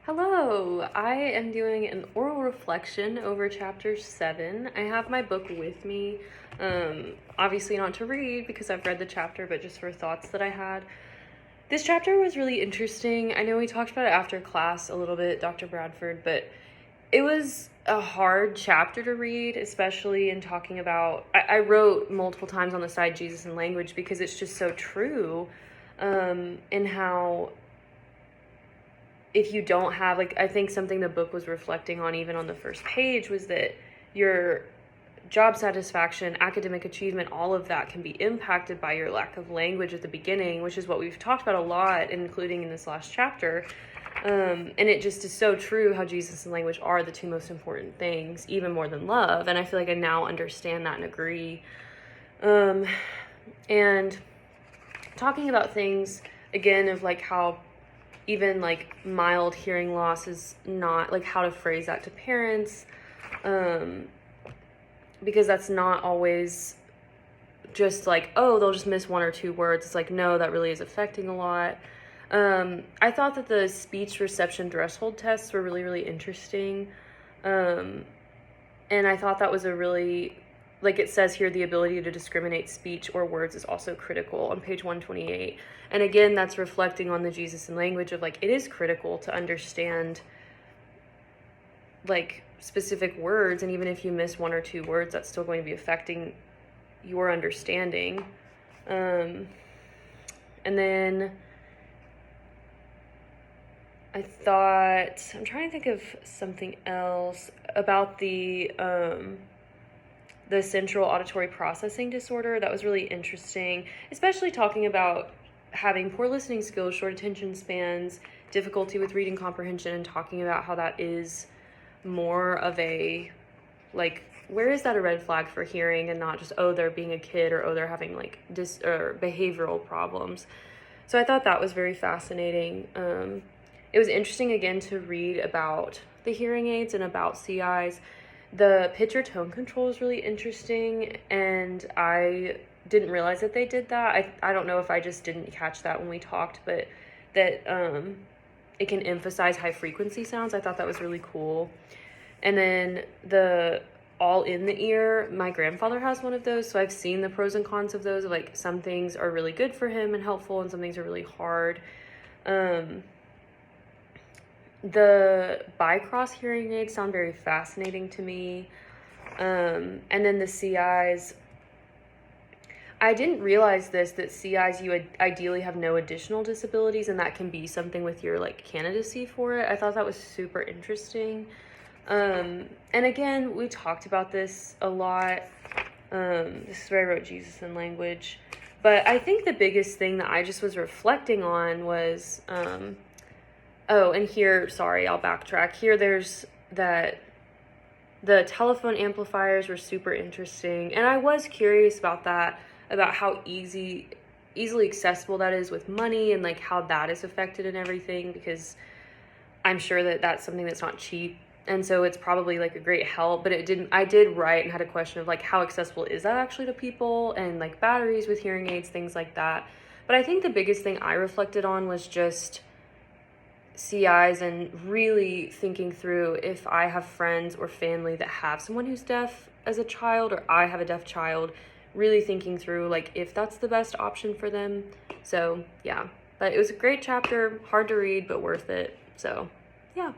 Hello, I am doing an oral reflection over chapter 7. I have my book with me, obviously not to read because I've read the chapter, but just for thoughts that I had. This chapter was really interesting. I know we talked about it after class a little bit, Dr. Bradford, but it was a hard chapter to read, especially in talking about, I wrote multiple times on the side Jesus and language because it's just so true, in how if you don't have, like, I think something the book was reflecting on even on the first page was that your job satisfaction, academic achievement, all of that can be impacted by your lack of language at the beginning, which is what we've talked about a lot, including in this last chapter. And it just is so true how Jesus and language are the two most important things, even more than love. And I feel like I now understand that and agree. And talking about things, again, of like how even like mild hearing loss is not, like, how to phrase that to parents, because that's not always just like, oh, they'll just miss one or two words. It's like, no, that really is affecting a lot. I thought that the speech reception threshold tests were really, really interesting. And I thought that was a really, like it says here, the ability to discriminate speech or words is also critical on page 128. And again, that's reflecting on the Jesus and language of like, it is critical to understand like specific words. And even if you miss one or two words, that's still going to be affecting your understanding. And then I thought, I'm trying to think of something else about the central auditory processing disorder. That was really interesting, especially talking about having poor listening skills, short attention spans, difficulty with reading comprehension, and talking about how that is more of a, like, where is that a red flag for hearing and not just, oh, they're being a kid, or oh, they're having like or behavioral problems. So I thought that was very fascinating. It was interesting again to read about the hearing aids and about CIs. The pitch or tone control is really interesting, and I didn't realize that they did that. I don't know if I just didn't catch that when we talked, but that it can emphasize high frequency sounds. I thought that was really cool. And then the all in the ear, my grandfather has one of those, so I've seen the pros and cons of those. Like, some things are really good for him and helpful, and some things are really hard. The bicross hearing aids sound very fascinating to me. And then the CIs, I didn't realize this, that CIs, you would ideally have no additional disabilities, and that can be something with your like candidacy for it. I thought that was super interesting. And again, we talked about this a lot. This is where I wrote Jesus and language. But I think the biggest thing that I just was reflecting on was, oh, and here, sorry, I'll backtrack. Here there's that the telephone amplifiers were super interesting. And I was curious about that, about how easily accessible that is with money, and like how that is affected and everything, because I'm sure that that's something that's not cheap. And so it's probably like a great help, but I did write and had a question of like, how accessible is that actually to people, and like batteries with hearing aids, things like that. But I think the biggest thing I reflected on was just CIs, and really thinking through, if I have friends or family that have someone who's deaf as a child, or I have a deaf child, really thinking through like if that's the best option for them. So yeah, but it was a great chapter, hard to read, but worth it. So yeah.